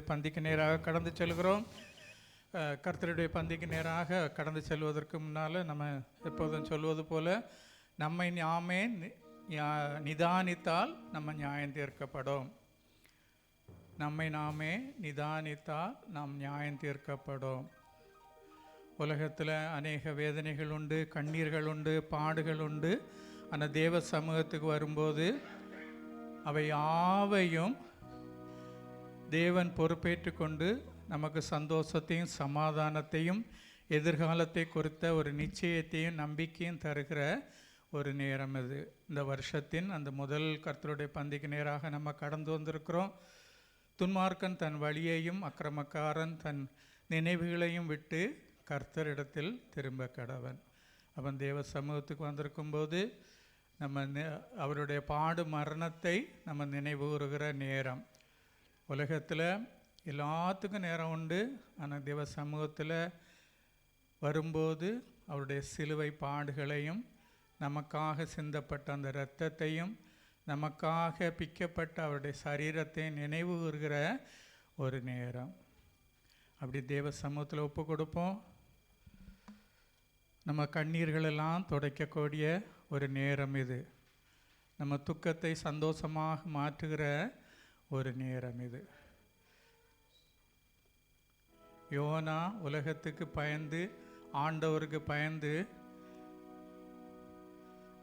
பந்திக்கு நேராக கடந்து செல்கிறோம். கர்த்தருடைய பந்திக்கு நேராக கடந்து செல்வதற்கு முன்னால் நம்ம எப்போதும் சொல்வது போல் நம்மை நாமே நிதானித்தால் நம்ம நியாயம் தீர்க்கப்படும். நம்மை நாமே நிதானித்தால் நாம் நியாயம் தீர்க்கப்படும். உலகத்தில் அநேக வேதனைகள் உண்டு, கண்ணீர்கள் உண்டு, பாடுகள் உண்டு. ஆனால் தேவ சமூகத்துக்கு வரும்போது அவை யாவையும் தேவன் பொறுப்பேற்று கொண்டு நமக்கு சந்தோஷத்தையும் சமாதானத்தையும் எதிர்காலத்தை குறித்த ஒரு நிச்சயத்தையும் நம்பிக்கையும் தருகிற ஒரு நேரம் இது. இந்த வருஷத்தின் அந்த முதல் கர்த்தருடைய பந்திக்கு நேராக நம்ம கடந்து வந்திருக்கிறோம். துன்மார்க்கன் தன் வழியையும் அக்கிரமக்காரன் தன் நினைவுகளையும் விட்டு கர்த்தரிடத்தில் திரும்ப கடவன். அவன் தேவ சமூகத்துக்கு வந்திருக்கும்போது நம்ம அவருடைய பாடு மரணத்தை நம்ம நினைவுறுகிற நேரம். உலகத்தில் எல்லாத்துக்கும் நேரம் உண்டு. ஆனால் தேவ சமூகத்தில் வரும்போது அவருடைய சிலுவை பாடுகளையும் நமக்காக சிந்தப்பட்ட அந்த இரத்தத்தையும் நமக்காக பிக்கப்பட்ட அவருடைய சரீரத்தை நினைவு கூறுகிற ஒரு நேரம். அப்படி தேவ சமூகத்தில் ஒப்பு கொடுப்போம். நம்ம கண்ணீர்களெல்லாம் துடைக்கக்கூடிய ஒரு நேரம் இது. நம்ம துக்கத்தை சந்தோஷமாக மாற்றுகிற ஒரு நேரம் இது. யோனா உலகத்துக்கு பயந்து ஆண்டவருக்கு பயந்து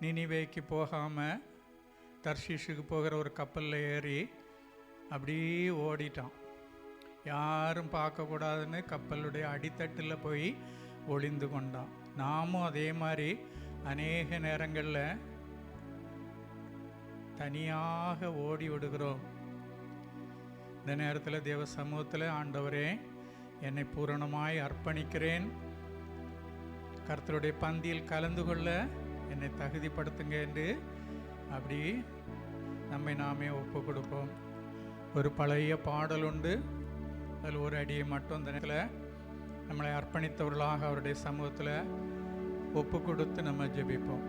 நினிவேக்கு போகாமல் தர்ஷீஷுக்கு போகிற ஒரு கப்பலில் ஏறி அப்படியே ஓடிட்டான். யாரும் பார்க்கக்கூடாதுன்னு கப்பலுடைய அடித்தட்டில் போய் ஒளிந்து கொண்டான். நாமும் அதே மாதிரி அநேக நேரங்களில் தனியாக ஓடி விடுகிறோம். இந்த நேரத்தில் தேவ சமூகத்தில் ஆண்டவரே என்னை பூரணமாய் அர்ப்பணிக்கிறேன், கர்த்தருடைய பந்தியில் கலந்து கொள்ள என்னை தகுதிப்படுத்துங்க என்று அப்படி நம்மை நாமே ஒப்பு கொடுப்போம். ஒரு பழைய பாடல் உண்டு. அதில் ஒரு அடியை மட்டும் இந்த நேரத்தில் நம்மளை அர்ப்பணித்தவர்களாக அவருடைய சமூகத்தில் ஒப்பு கொடுத்து நம்ம ஜெபிப்போம்.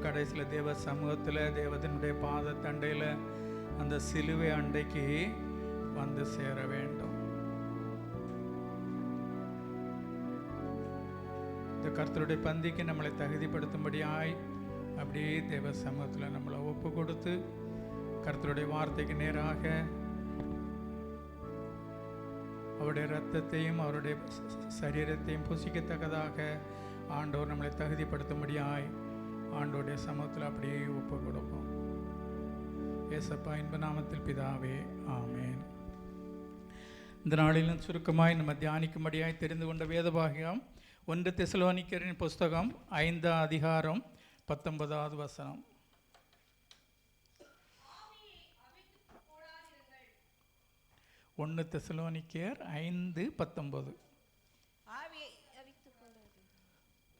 கடைசியில் தேவ சமூகத்தில் தேவதனுடைய பாத தண்டையில் அந்த சிலுவை அண்டைக்கு வந்து சேர வேண்டும். இந்த கர்த்தருடைய பந்திக்கு நம்மளை தகுதிப்படுத்தும்படியாய் அப்படியே தேவ சமூகத்தில் நம்மளை ஒப்பு கொடுத்து கர்த்தருடைய வார்த்தைக்கு நேராக அவருடைய இரத்தத்தையும் அவருடைய சரீரத்தையும் புசிக்கத்தக்கதாக ஆண்டவர் நம்மளை தகுதிப்படுத்தும்படியாய் ஆண்டோடைய சமூகத்தில் அப்படியே ஒப்பு கொடுப்போம். ஏசப்பா இன்ப நாமத்தில் பிதாவே, ஆமேன். இந்த நாளிலும் சுருக்கமாய் நம்ம தியானிக்கும்படியாய் தெரிந்து கொண்ட வேத பாகம் 1 தெசலோனிக்கரின் புஸ்தகம் 5ஆம் அதிகாரம் 19வது வசனம். ஒன்று தெசலோனிக்கர் 5:19.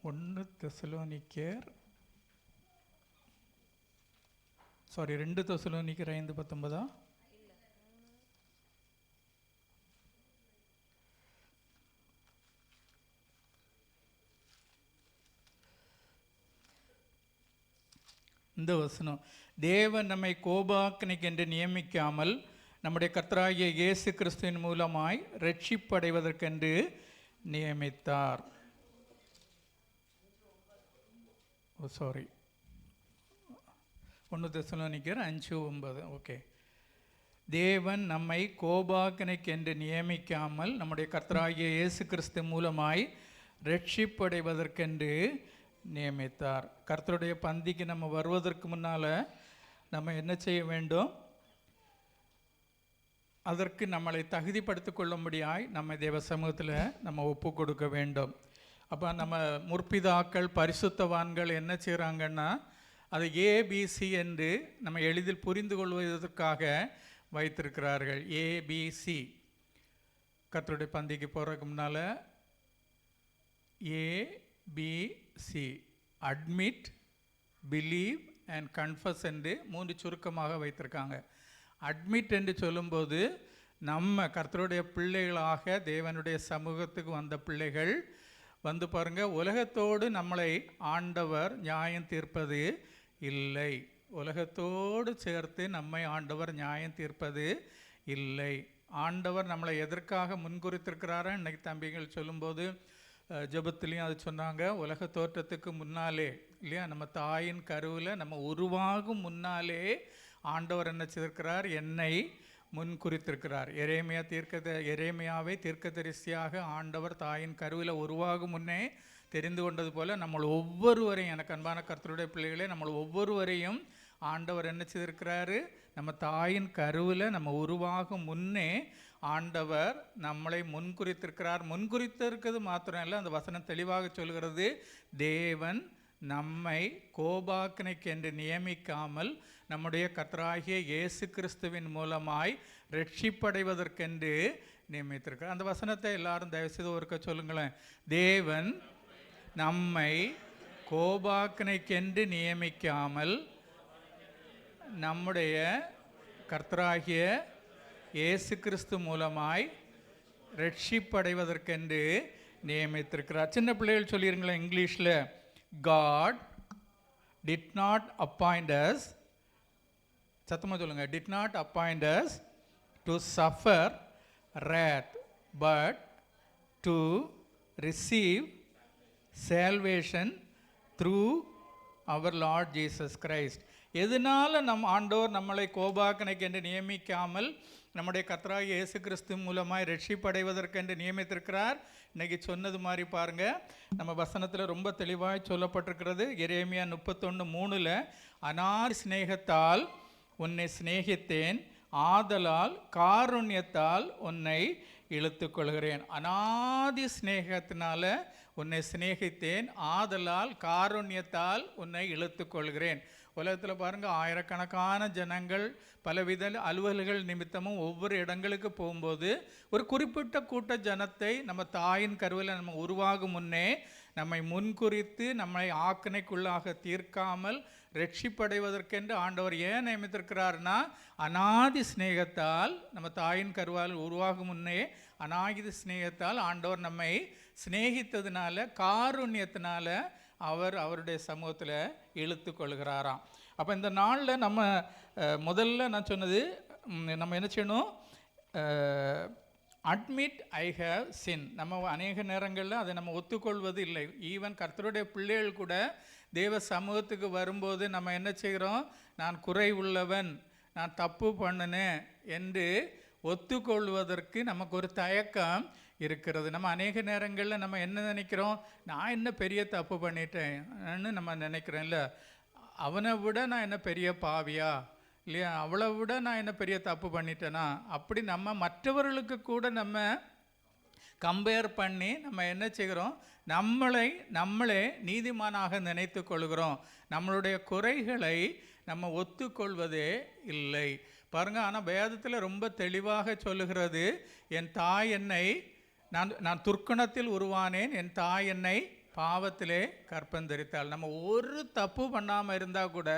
1 தெசலோனிக்கர் 2 தெசலோனிக்கர் 5:19. இந்த வசனம், தேவன் நம்மை கோபாக்கினைக்கு என்று நியமிக்காமல் நம்முடைய கர்த்தராகிய இயேசு கிறிஸ்துவின் மூலமாய் ரட்சிப்படைவதற்கென்று நியமித்தார். 1 தெசலோனிக்கர் 5:9. ஓகே. தேவன் நம்மை கோபாக்கினைக்கென்று நியமிக்காமல் நம்முடைய கர்த்தராகிய இயேசு கிறிஸ்து மூலமாய் ரட்சிப்படைவதற்கென்று நியமித்தார். கர்த்தருடைய பந்திக்கு நம்ம வருவதற்கு முன்னால் நம்ம என்ன செய்ய வேண்டும்? அதற்கு நம்மளை தகுதிப்படுத்திக் கொள்ளும்படியாய் நம்ம தேவ சமூகத்தில் நம்ம ஒப்பு கொடுக்க வேண்டும். அப்போ நம்ம முற்பிதாக்கள் பரிசுத்தவான்கள் என்ன செய்கிறாங்கன்னா, அதை ஏபிசி என்று நம்ம எளிதில் புரிந்து கொள்வதற்காக வைத்திருக்கிறார்கள். ஏபிசி. கர்த்தருடைய பந்திக்கு போகிறதுக்கு முன்னால் ABC, admit, believe and confuse என்று 3 சுருக்கமாக வைத்திருக்காங்க. அட்மிட் என்று சொல்லும்போது நம்ம கர்த்தருடைய பிள்ளைகளாக தேவனுடைய சமூகத்துக்கு வந்த பிள்ளைகள் வந்து பாருங்கள், உலகத்தோடு நம்மளை ஆண்டவர் நியாயம் தீர்ப்பது இல்லை. உலகத்தோடு சேர்த்து நம்மை ஆண்டவர் நியாயம் தீர்ப்பது இல்லை. ஆண்டவர் நம்மளை எதற்காக முன்குறித்திருக்கிறாரா? இன்றைக்கி தம்பிகள் சொல்லும்போது ஜெபத்துலேயும் அது சொன்னாங்க. உலக தோற்றத்துக்கு முன்னாலே இல்லையா, நம்ம தாயின் கருவில் நம்ம உருவாகும் முன்னாலே ஆண்டவர் என்ன செய்திருக்கிறார்? என்னை முன் குறித்திருக்கிறார். எரேமியாவை தீர்க்கதரிசியாக ஆண்டவர் தாயின் கருவில் உருவாகும் முன்னே தெரிந்து கொண்டது போல் நம்ம ஒவ்வொருவரையும், எனக்கு அன்பான கர்த்தருடைய பிள்ளைகளே, நம்ம ஒவ்வொருவரையும் ஆண்டவர் என்ன செய்திருக்கிறாரு? நம்ம தாயின் கருவில் நம்ம உருவாகும் முன்னே ஆண்டவர் நம்மளை முன்குறித்திருக்கிறார். முன்குறித்திருக்கிறது மாத்திரம் இல்லை, அந்த வசனம் தெளிவாக சொல்கிறது, தேவன் நம்மை கோபாக்கினைக்கென்று நியமிக்காமல் நம்முடைய கர்த்தராகிய இயேசு கிறிஸ்துவின் மூலமாய் ரட்சிப்படைவதற்கென்று நியமித்திருக்கிறார். அந்த வசனத்தை எல்லாரும் தயவுசெய்து ஒருக்க சொல்லுங்களேன். தேவன் நம்மை கோபாக்கினைக்கென்று நியமிக்காமல் நம்முடைய கர்த்தராகிய இயேசு கிறிஸ்து மூலமாய் ரட்சிப்படைவதற்கென்று நியமித்திருக்கிறார். சின்ன பிள்ளைகள் சொல்லிடுங்களேன் இங்கிலீஷில். God did not appoint us, சத்தமாக சொல்லுங்க, did not appoint us to suffer wrath but to receive salvation through our Lord Jesus Christ. எதனால நம் ஆண்டவர் நம்மளை கோபாக்கினைக்கென்று நியமிக்காமல் நம்முடைய கர்த்தராகிய இயேசு கிறிஸ்து மூலமாய் ரட்சிப்படைவதற்கென்று நியமித்திருக்கிறார்? இன்றைக்கி சொன்னது மாதிரி பாருங்கள், நம்ம வசனத்தில் ரொம்ப தெளிவாக சொல்லப்பட்டிருக்கிறது. எரேமியா 31:3, அநாதி சிநேகத்தால் உன்னை சிநேகித்தேன், ஆதலால் காருண்யத்தால் உன்னை இழுத்து கொள்கிறேன். அநாதி சிநேகத்தினால உன்னை சிநேகித்தேன், ஆதலால் காருண்யத்தால் உன்னை இழுத்து கொள்கிறேன். உலகத்தில் பாருங்கள், ஆயிரக்கணக்கான ஜனங்கள் பலவித அலுவல்கள் நிமித்தமும் ஒவ்வொரு இடங்களுக்கு போகும்போது ஒரு குறிப்பிட்ட கூட்ட ஜனத்தை நம்ம தாயின் கருவில் நம்ம உருவாகும் முன்னே நம்மை முன்குறித்து நம்மை ஆக்கினைக்குள்ளாக தீர்க்காமல் ரட்சிப்படைவதற்கென்று ஆண்டவர் ஏன் நியமித்திருக்கிறார்னா, அநாதி சிநேகத்தால் நம்ம தாயின் கருவால் உருவாகும் முன்னே அநாதி சிநேகத்தால் ஆண்டவர் நம்மை சிநேகித்ததுனால, காருண்யத்தினால அவர் அவருடைய சமூகத்தில் இழுத்து கொள்கிறாராம். அப்போ இந்த நாளில் நம்ம முதல்ல நான் சொன்னது, நம்ம என்ன செய்யணும்? அட்மிட் ஐ ஹேவ் சின். நம்ம அநேக நேரங்களில் அதை நம்ம ஒத்துக்கொள்வது இல்லை. ஈவன் கர்த்தருடைய பிள்ளைகள் கூட தேவ சமூகத்துக்கு வரும்போது நம்ம என்ன செய்கிறோம்? நான் குறை உள்ளவன், நான் தப்பு பண்ணினேன் என்று ஒத்துக்கொள்வதற்கு நமக்கு ஒரு தயக்கம் இருக்கிறது. நம்ம அநேக நேரங்களில் நம்ம என்ன நினைக்கிறோம்? நான் என்ன பெரிய தப்பு பண்ணிட்டேன்னு நம்ம நினைக்கிறேன். இல்லை, அவனை விட நான் என்ன பெரிய பாவியா, இல்லையா, அவளை விட நான் என்ன பெரிய தப்பு பண்ணிட்டேனா, அப்படி நம்ம மற்றவர்களுக்கு கூட நம்ம கம்பேர் பண்ணி நம்ம என்ன செய்கிறோம்? நம்மளே நீதிமானாக நினைத்து கொள்கிறோம். நம்மளுடைய குறைகளை நம்ம ஒத்துக்கொள்வதே இல்லை பாருங்கள். ஆனால் வேதத்தில் ரொம்ப தெளிவாக சொல்லுகிறது, என் தாய் என்னை நான் துர்க்குணத்தில் உருவானேன், என் தாய் என்னை பாவத்திலே கற்பந்தரித்தாள். நம்ம ஒரு தப்பு பண்ணாமல் இருந்தால் கூட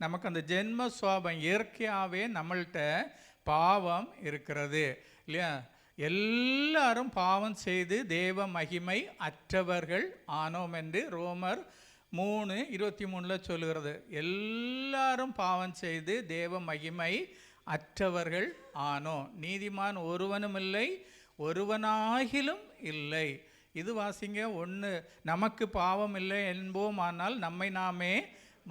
நமக்கு அந்த ஜென்ம சுவாபம் இயற்கையாகவே நம்மள்கிட்ட பாவம் இருக்கிறது இல்லையா? எல்லாரும் பாவம் செய்து தேவ மகிமை அற்றவர்கள் ஆனோம் என்று ரோமர் 3:23 சொல்லுகிறது. எல்லாரும் பாவம் செய்து தேவ மகிமை அற்றவர்கள் ஆனோம், நீதிமான் ஒருவனும் இல்லை, ஒருவனாகிலும் இல்லை. இது வாசிங்க. ஒன்று, நமக்கு பாவம் இல்லை என்போம், ஆனால் நம்மை நாமே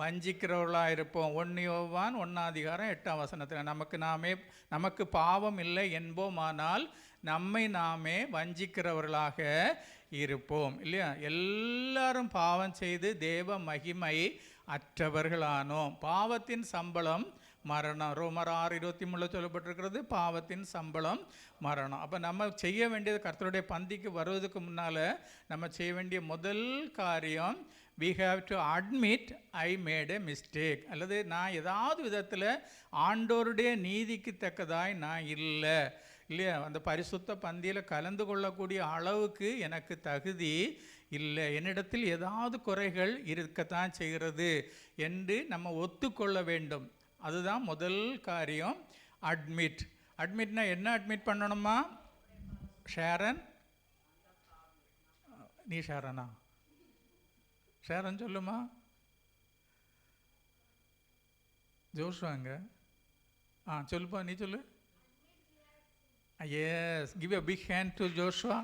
வஞ்சிக்கிறவர்களாக இருப்போம். 1 யோவான் 1:8 நமக்கு பாவம் இல்லை என்போமானால் நம்மை நாமே வஞ்சிக்கிறவர்களாக இருப்போம் இல்லையா? எல்லாரும் பாவம் செய்து தேவ மகிமை அற்றவர்களானோம். பாவத்தின் சம்பளம் மரணம். ரோமர் 6:23 சொல்லப்பட்டிருக்கிறது, பாவத்தின் சம்பளம் மரணம். அப்போ நம்ம செய்ய வேண்டியது, கர்த்தருடைய பந்திக்கு வருவதுக்கு முன்னால் நம்ம செய்ய வேண்டிய முதல் காரியம், we have to admit I made a mistake. அல்லது நான் ஏதாவது விதத்தில் ஆண்டோருடைய நீதிக்கு தக்கதாய் நான் இல்லை இல்லையா, அந்த பரிசுத்த பந்தியில் கலந்து கொள்ளக்கூடிய அளவுக்கு எனக்கு தகுதி இல்லை, என்னிடத்தில் ஏதாவது குறைகள் இருக்கத்தான் செய்கிறது என்று நம்ம ஒத்துக்கொள்ள வேண்டும். அதுதான் முதல் காரியம், அட்மிட். அட்மிட்னா என்ன அட்மிட் பண்ணணுமா? ஷேரன், நீ ஷேரனா? ஷேரன் சொல்லுமா. ஜோஷுவாங்க சொல்லுப்பா, நீ சொல்லு. Yes, give a big hand to Joshua.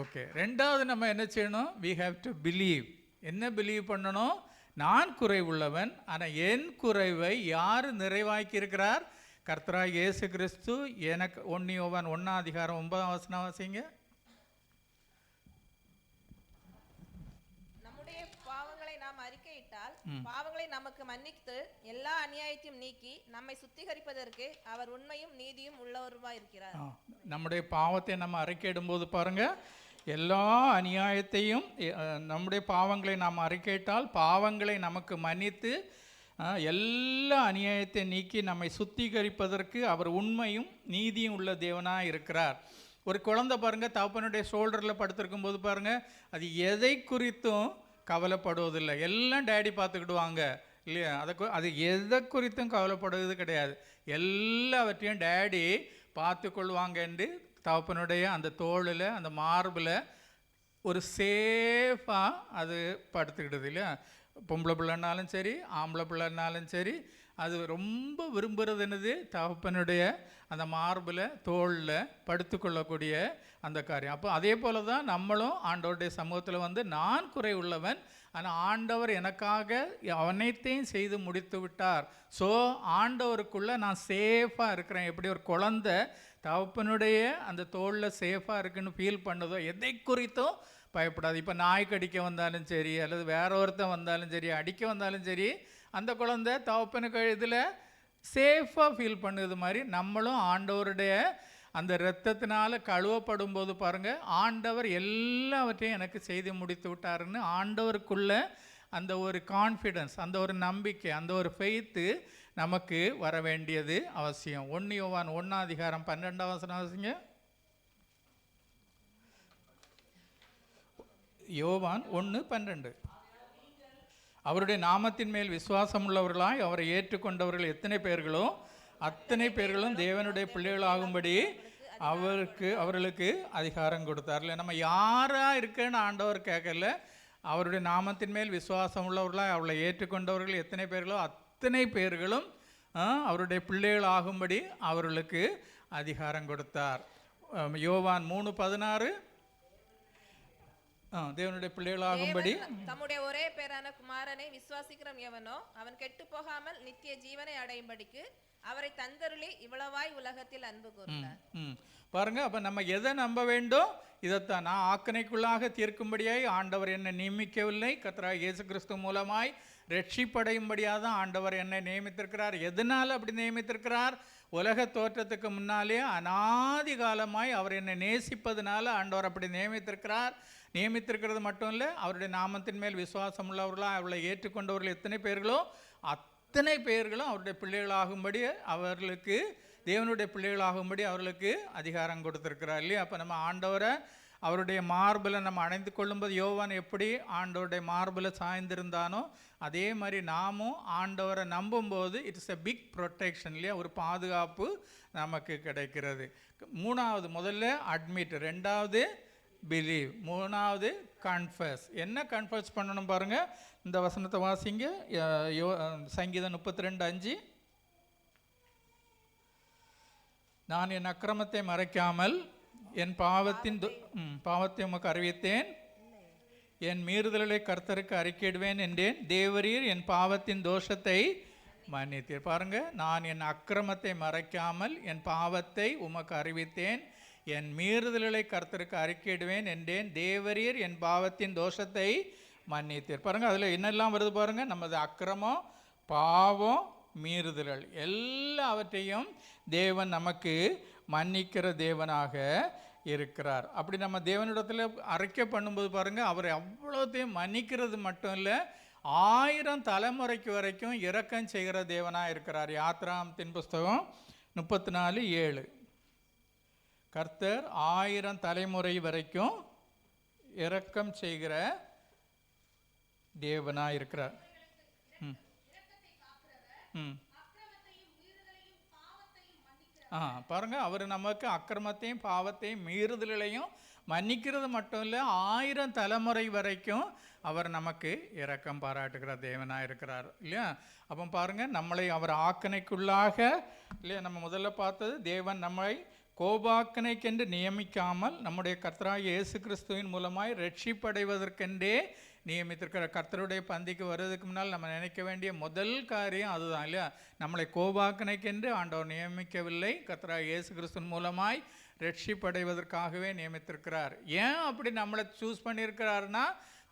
Okay. ரெண்டாவது நம்ம என்ன செய்யணும்? we have to believe. என்ன பிலீவ் பண்ணணும்? நான் குறைவுள்ளவன், ஆனால் என் குறைவை யார் நிறைவாக்கி இருக்கிறார்? கர்த்தராகிய இயேசு கிறிஸ்து. எனக்கு 1 யோவான் 1:9 வாசிங்க. நம்முடைய பாவங்களை நாம் அறிக்கையிட்டால் பாவங்களை நமக்கு மன்னித்து எல்லா அநியாயத்தையும் நீக்கி நம்மை சுத்திகரிப்பதற்கு அவர் உண்மையும் நீதியும் உள்ளவருமாய் இருக்கிறார். நம்முடைய பாவத்தை நம்ம அறிக்கையிடும்போது பாருங்க, எல்லா அநியாயத்தையும், நம்முடைய பாவங்களை நாம் அறிக்கையிட்டால் பாவங்களை நமக்கு மன்னித்து எல்லா அநியாயத்தை நீக்கி நம்மை சுத்திகரிப்பதற்கு அவர் உண்மையும் நீதியும் உள்ள தேவனாக இருக்கிறார். ஒரு குழந்தை பாருங்கள், தகப்பனுடைய ஷோல்டரில் படுத்திருக்கும் போது பாருங்கள், அது எதை குறித்தும் கவலைப்படுவதில்லை, எல்லாம் டேடி பார்த்துக்கிடுவாங்க இல்லையா? அது எதை குறித்தும் கவலைப்படுவது கிடையாது, எல்லாவற்றையும் டேடி பார்த்து கொள்வாங்க என்று தகப்பனுடைய அந்த தோளில், அந்த மார்பில் ஒரு சேஃபாக அது படுத்துக்கிடுது இல்லையா? பொம்பளை பிள்ளைனாலும் சரி, ஆம்பளை பிள்ளைனாலும் சரி, அது ரொம்ப விரும்புகிறது என்னது? தகப்பனுடைய அந்த மார்பில், தோளில் படுத்துக்கொள்ளக்கூடிய அந்த காரியம். அப்போ அதே போல் தான் நம்மளும் ஆண்டவருடைய சமூகத்தில் நான் குறை உள்ளவன், ஆனால் ஆண்டவர் எனக்காக அனைத்தையும் செய்து முடித்து விட்டார். ஸோ ஆண்டவருக்குள்ளே நான் சேஃபாக இருக்கிறேன். எப்படி ஒரு குழந்தை தகப்பனுடைய அந்த தோளில் சேஃபாக இருக்குன்னு ஃபீல் பண்ணுதோ, எதை குறித்தும் பயப்படாது. இப்போ நாய் கடிக்க வந்தாலும் சரி, அல்லது வேற ஒருத்தன் வந்தாலும் சரி, அடிக்க வந்தாலும் சரி, அந்த குழந்தை தகப்பனுக்கு இதில் சேஃபாக ஃபீல் பண்ணுது மாதிரி நம்மளும் ஆண்டவருடைய அந்த இரத்தத்தினால் கழுவப்படும் போது பாருங்கள், ஆண்டவர் எல்லாவற்றையும் எனக்கு செய்து முடித்து விட்டாருன்னு ஆண்டவருக்குள்ள அந்த ஒரு கான்ஃபிடன்ஸ், அந்த ஒரு நம்பிக்கை, அந்த ஒரு ஃபெய்த்து நமக்கு வர வேண்டியது அவசியம். 1 யோவான் 1:12 வாசிங்க. யோவான் 1:12. அவருடைய நாமத்தின் மேல் விசுவாசம் உள்ளவர்களாய் அவரை ஏற்றுக்கொண்டவர்கள் எத்தனை பேர்களோ அத்தனை பேர்களும் தேவனுடைய பிள்ளைகளாகும்படி அவர்களுக்கு அதிகாரம் கொடுத்தார். இல்லை, நம்ம யாராக இருக்குன்னு ஆண்டவர் கேட்கல, அவருடைய நாமத்தின் மேல் விசுவாசம் உள்ளவர்களாய் அவளை ஏற்றுக்கொண்டவர்கள் எத்தனை பேர்களோ அத்தனை பேர்களும் அவருடைய பிள்ளைகள் ஆகும்படி அவர்களுக்கு அதிகாரம் கொடுத்தார். யோவான் 3:16 தேவனுடைய பிள்ளைகளாகும்படி தம்முடைய ஒரே பேரான குமாரனை விசுவாசிக்கிறோம் எவனோ அவன் கெட்டு போகாமல் நித்திய ஜீவனை அடையும்படிக்கு அவரை தந்தருளி இவ்வளவாய் உலகத்தில் அன்பு கூர்ந்தார். பாருங்க, அப்ப நம்ம எதை நம்ப வேண்டும்? இதைத்தான், நான் ஆக்கணைக்குள்ளாக தீர்க்கும்படியாய் ஆண்டவர் என்னை நியமிக்கவில்லை, கர்த்தராகிய இயேசு கிறிஸ்து மூலமாய் ரட்சிப்படையும்படியாக தான் ஆண்டவர் என்னை நியமித்திருக்கிறார். எதனால் அப்படி நியமித்திருக்கிறார்? உலக தோற்றத்துக்கு முன்னாலே அநாதி காலமாய் அவர் என்னை நேசிப்பதனால ஆண்டவர் அப்படி நியமித்திருக்கிறது மட்டும் இல்லை, அவருடைய நாமத்தின் மேல் விசுவாசம் உள்ளவர்களாக அவளை ஏற்றுக்கொண்டவர்கள் எத்தனை பேர்களோ அத்தனை பேர்களும் அவருடைய பிள்ளைகளாகும்படி அவர்களுக்கு, தேவனுடைய பிள்ளைகளாகும்படி அவர்களுக்கு அதிகாரம் கொடுத்துருக்கிறார் இல்லையா? அப்போ நம்ம ஆண்டவரை அவருடைய மார்பில் நம்ம அணைந்து கொள்ளும்போது யோவான் எப்படி ஆண்டவருடைய மார்பில் சாய்ந்திருந்தானோ அதே மாதிரி நாமும் ஆண்டவரை நம்பும்போது இட்ஸ் எ பிக் ப்ரொடெக்ஷன் இல்லையா? ஒரு பாதுகாப்பு நமக்கு கிடைக்கிறது. மூணாவது, முதல்ல அட்மிட், ரெண்டாவது பிலீவ், மூணாவது கன்ஃபஸ். என்ன கன்ஃபஸ் பண்ணணும் பாருங்கள், இந்த வசனத்தை வாசிங்க. சங்கீதம் 32:5. நான் என் அக்கிரமத்தை மறைக்காமல் என் பாவத்தை உமக்கு அறிவித்தேன், என் மீறுதல்களை கர்த்தருக்கு அறிக்கையிடுவேன் என்றேன், தேவரீர் என் பாவத்தின் தோஷத்தை மன்னித்தீர். பாருங்க, நான் என் அக்கிரமத்தை மறைக்காமல் என் பாவத்தை உமக்கு அறிவித்தேன், என் மீறுதல்களை கர்த்தருக்கு அறிக்கையிடுவேன் என்றேன், தேவரீர் என் பாவத்தின் தோஷத்தை மன்னித்தீர். பாருங்க, அதில் என்னெல்லாம் வருது பாருங்க. நமது அக்கிரமம், பாவம், மீறுதல்கள் எல்லாவற்றையும் தேவன் நமக்கு மன்னிக்கிற தேவனாக இருக்கிறார். அப்படி நம்ம தேவனிடத்தில் அறிக்கை பண்ணும்போது பாருங்க, அவர் அவ்வளோத்தையும் மன்னிக்கிறது மட்டும் இல்லை, 1000 தலைமுறைக்கு வரைக்கும் இரக்கம் செய்கிற தேவனாக இருக்கிறார். யாத்ராமத்தின் புஸ்தகம் 34:7. கர்த்தர் 1000 தலைமுறை வரைக்கும் இரக்கம் செய்கிற தேவனாக இருக்கிறார். பாருங்க, அவர் நமக்கு அக்கிரமத்தையும் பாவத்தையும் மீறுதலையும் மன்னிக்கிறது மட்டும் இல்லை, 1000 தலைமுறை வரைக்கும் அவர் நமக்கு இரக்கம் பாராட்டுகிற தேவனாக இருக்கிறார் இல்லையா. அப்போ பாருங்க, நம்மளை அவர் ஆக்கணைக்குள்ளாக இல்லையா, நம்ம முதல்ல பார்த்தது தேவன் நம்மை கோபாக்கனைக்கென்று நியமிக்காமல் நம்முடைய கர்த்தராகிய இயேசு கிறிஸ்துவின் மூலமாய் ரட்சிப்படைவதற்கென்றே நியமித்திருக்கிற. கர்த்தருடைய பந்திக்கு வருவதற்கு முன்னால் நம்ம நினைக்க வேண்டிய முதல் காரியம் அதுதான் இல்லையா. நம்மளை கோபாக்கனைக்கென்று ஆண்டவர் நியமிக்கவில்லை, கர்த்தராகிய இயேசு கிறிஸ்துவின் மூலமாய் ரட்சிப்படைவதற்காகவே நியமித்திருக்கிறார். ஏன் அப்படி நம்மளை சூஸ் பண்ணியிருக்கிறாருன்னா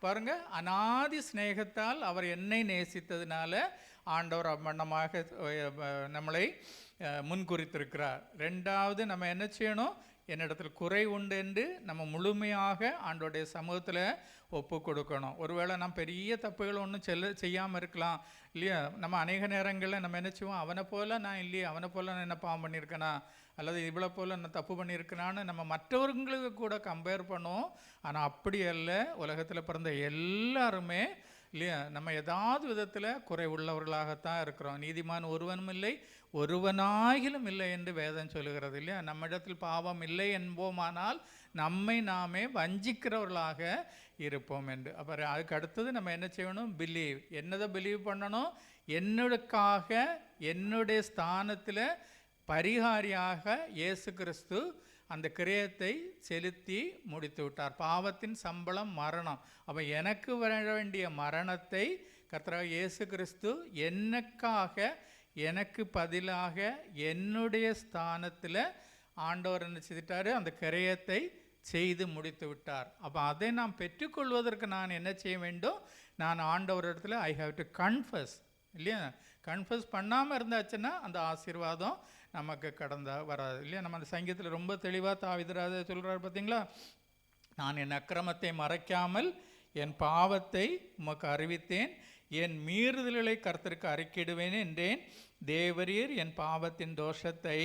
பாருங்க, அநாதி ஸ்நேகத்தால் அவர் என்னை நேசித்ததுனால ஆண்டவர் அவ்வண்ணமாக நம்மளை முன்குறித்திருக்கிறார். ரெண்டாவது, நம்ம என்ன செய்யணும், என்னிடத்தில் குறை உண்டு என்று நம்ம முழுமையாக ஆண்டோடைய சமூகத்தில் ஒப்பு கொடுக்கணும். ஒருவேளை நம்ம பெரிய தப்புகள் ஒன்றும் செய்யாமல் இருக்கலாம் இல்லையா. நம்ம அநேக நேரங்களில் நம்ம என்ன செய்வோம், அவனை போல் நான் இல்லையே, அவனை போல் நான் என்ன பாவம் பண்ணியிருக்கேனா, அல்லது இவ்வளோ போல் நான் தப்பு பண்ணியிருக்கேனான்னு நம்ம மற்றவர்களுக்கு கூட கம்பேர் பண்ணுவோம். ஆனால் அப்படி அல்ல, உலகத்தில் பிறந்த எல்லாருமே இல்லையா நம்ம ஏதாவது விதத்தில் குறை உள்ளவர்களாகத்தான் இருக்கிறோம். நீதிமான் ஒருவனும் இல்லை, ஒருவனாகிலும் இல்லை என்று வேதம் சொல்லுகிறது இல்லையா. நம்மிடத்தில் பாவம் இல்லை என்போமானால் நம்மை நாமே வஞ்சிக்கிறவர்களாக இருப்போம் என்று. அப்புறம் அதுக்கு அடுத்தது நம்ம என்ன செய்யணும், பிலீவ். என்னதை பிலீவ் பண்ணணும், என்னுக்காக என்னுடைய ஸ்தானத்தில் பரிகாரியாக இயேசு கிறிஸ்து அந்த கிரியத்தை செலுத்தி முடித்து விட்டார். பாவத்தின் சம்பளம் மரணம். அப்போ எனக்கு வர வேண்டிய மரணத்தை கர்த்தராகிய இயேசு கிறிஸ்து எனக்காக, எனக்கு பதிலாக என்னுடைய ஸ்தானத்தில் ஆண்டவர் என்ன செய்துட்டார், அந்த கிரியத்தை செய்து முடித்து விட்டார். அப்போ அதை நாம் பெற்றுக்கொள்வதற்கு நான் என்ன செய்ய வேண்டும், நான் ஆண்டவரிடத்தில் ஐ ஹாவ் டு கன்ஃபஸ் இல்லையா. கன்ஃபஸ் பண்ணாமல் இருந்தாச்சுன்னா அந்த ஆசீர்வாதம் நமக்கு வராது இல்லையா. நம்ம அந்த சங்கீதத்தில் ரொம்ப தெளிவாக தாவீது சொல்கிறார் பார்த்தீங்களா, நான் என் அக்கிரமத்தை மறைக்காமல் என் பாவத்தை உமக்கு அறிவித்தேன், என் மீறுதல்களை கர்த்தருக்கு அறிக்கையிடுவேன் என்றேன், தேவரீர் என் பாவத்தின் தோஷத்தை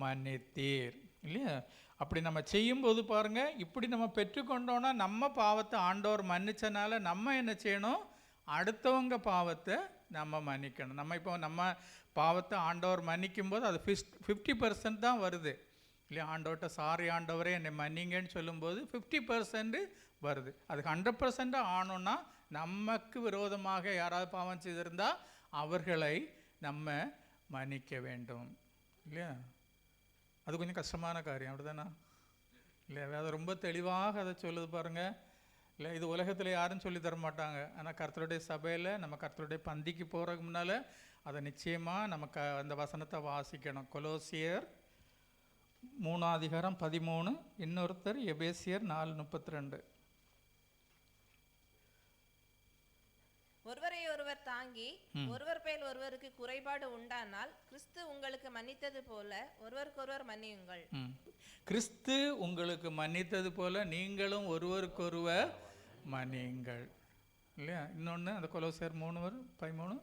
மன்னித்தீர் இல்லையா. அப்படி நம்ம செய்யும்போது பாருங்கள், இப்படி நம்ம பெற்றுக்கொண்டோன்னா நம்ம பாவத்தை ஆண்டவர் மன்னிச்சனால நம்ம என்ன செய்யணும், அடுத்தவங்க பாவத்தை நம்ம மன்னிக்கணும். நம்ம இப்போ நம்ம பாவத்தை ஆண்டவர் மன்னிக்கும் போது அது 50% தான் வருது இல்லையா. ஆண்டவர்கிட்ட சாரி ஆண்டவரே என்னை மன்னிங்கன்னு சொல்லும்போது 50% வருது. அது 100% ஆனோன்னா நமக்கு விரோதமாக யாராவது பாவம் செய்திருந்தால் அவர்களை நம்ம மன்னிக்க வேண்டும் இல்லையா. அது கொஞ்சம் கஷ்டமான காரியம், அப்படிதானா இல்லையா. அதை ரொம்ப தெளிவாக அதை சொல்லுது பாருங்கள் இல்லை. இது உலகத்தில் யாரும் சொல்லி தர மாட்டாங்க. ஆனால் கர்த்தருடைய சபையில் நம்ம கர்த்தருடைய பந்திக்கு போகிறதுக்கு முன்னால் அதை நிச்சயமாக நமக்கு அந்த வசனத்தை வாசிக்கணும். கொலோசியர் 3:13, இன்னொருத்தர் எபேசியர் 4:32. ஒருவரை ஒருவர் தாங்கி ஒருவர் பேர் ஒருவருக்கு குறைபாடு உண்டானால் கிறிஸ்து உங்களுக்கு மன்னித்தது போல ஒருவருக்கொருவர் மன்னியுங்கள். கிறிஸ்து உங்களுக்கு மன்னித்தது போல நீங்களும் ஒருவருக்கொருவர் மன்னியுங்கள் இல்லையா. இன்னொன்று அந்த கொலோசியர் 3:13,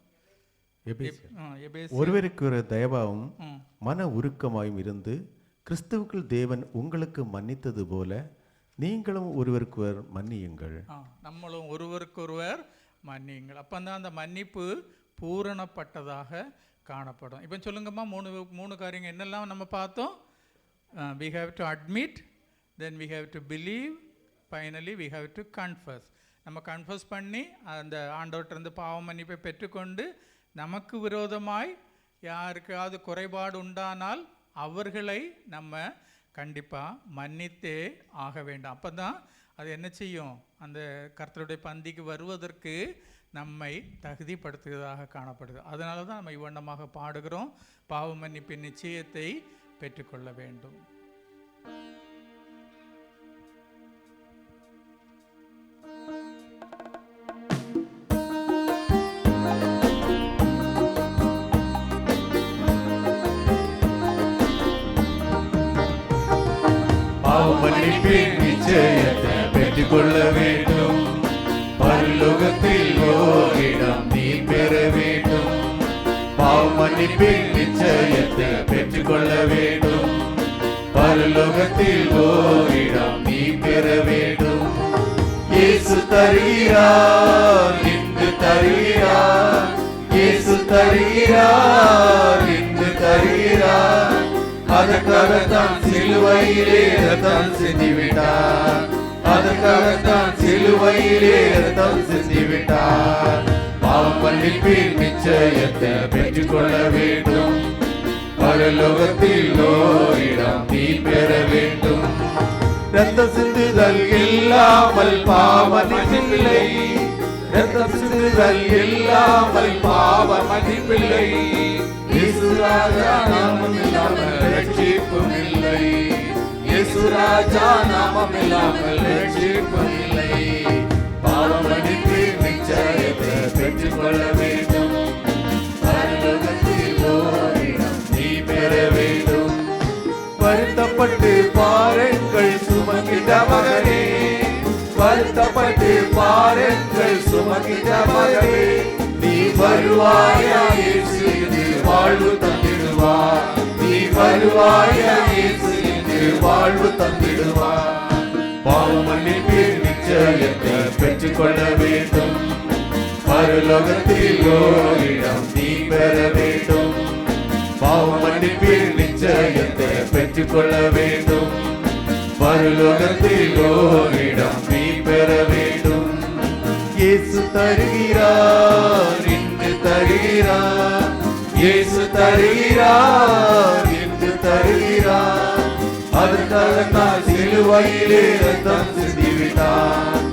ஒருவருக்கு ஒரு தயவாவும் மன உருக்கமாயும் இருந்து கிறிஸ்துவுக்குள் தேவன் உங்களுக்கு மன்னித்தது போல நீங்களும் ஒருவருக்கொருவர் மன்னியுங்கள். நம்மளும் ஒருவருக்கொருவர் மன்னியுங்கள். அப்போ தான் அந்த மன்னிப்பு பூரணப்பட்டதாக காணப்படும். இப்போ சொல்லுங்கம்மா, மூணு காரியங்கள் என்னெல்லாம் நம்ம பார்த்தோம். we have to admit, then we have to believe, finally we have to confess. நம்ம கன்ஃபஸ் பண்ணி அந்த ஆண்டவர்கிட்ட பாவ மன்னிப்பை பெற்றுக்கொண்டு நமக்கு விரோதமாய் யாருக்காவது குறைபாடு உண்டானால் அவர்களை நம்ம கண்டிப்பாக மன்னித்தே ஆக வேண்டும். அப்போ தான் அது என்ன செய்யும்? அந்த கர்த்தருடைய பந்திக்கு வருவதற்கு நம்மை தகுதிப்படுத்துவதாக காணப்படுது. அதனால தான் நம்ம இவ்வண்ணமாக பாடுகிறோம், பாவ மன்னிப்பின் நிச்சயத்தை பெற்றுக்கொள்ள வேண்டும். பாவ மன்னிப்பின் நிச்சயத்தை பெற்றுக்கொள்ள வேண்டும். பரலோகத்தில் ஓரிடம் நீ பெற வேண்டும். பாவ மன்னிப்பின் நிச்சயத்தை பெற்றுக்கொள்ள வேண்டும். பரலோகத்தில் ஓரிடம் நீ பெற வேண்டும். இயேசு தருகிறார், இன்று தருகிறார். இயேசு தருகிறார், இன்று தருகிறார். அதற்காகத்தான் சிலுவையிலே ரத்தம் சிந்திவிட்டார். அதற்காகத்தான் சிலுவையிலே ரத்தம் சிந்திவிட்டார். பாவ மன்னிப்பின் நிச்சயத்தை பெற்றுக்கொள்ள வேண்டும். பரலோகத்தில் ஓரிடம் நீ பெற வேண்டும். ரத்தம் சிந்துதல் இல்லாமல் பாவ மன்னிப்பில்லை. ரத்தம் சிந்துதல் இல்லாமல் பாவ மன்னிப்பில்லை. இயேசு ராஜா நாமம் இல்லாமல் ரட்சிப்பும் இல்லை. இயேசு ராஜா நாமம் இல்லாமல் ரட்சிப்பும் இல்லை. பாவ மன்னிப்பின் நிச்சயத்தை பெற்றுக்கொள்ள வேண்டும். பரலோகத்தில் ஓரிடம் நீ பெற வேண்டும். வருத்தப்பட்டு பாருங்கள் சுமக்கின்ற மகனே, வருத்தப்பட்டு பாருங்கள் சுமக்கின்ற மகனே, நீ வருவாயா இயேசு என்று வாழ்வு தந்திடுவார். நீ வருவாயா இயேசு என்று வாழ்வு தந்திடுவார். பாவ மன்னிப்பின் நிச்சயத்தை பெற்றுக்கொள்ள வேண்டும். பரலோகத்தில் ஓரிடம் நீ பெற வேண்டும். பாவ மன்னிப்பின் நிச்சயத்தை பெற்றுக்கொள்ள வேண்டும். பரலோகத்தில் ஓரிடம் நீ பெற வேண்டும். இயேசு தருகிறார், இன்று தருகிறார். இயேசு தருகிறார், இன்று தருகிறார். அதற்காகத்தான் சிலுவையிலே ரத்தம் சிந்திவிட்டார்.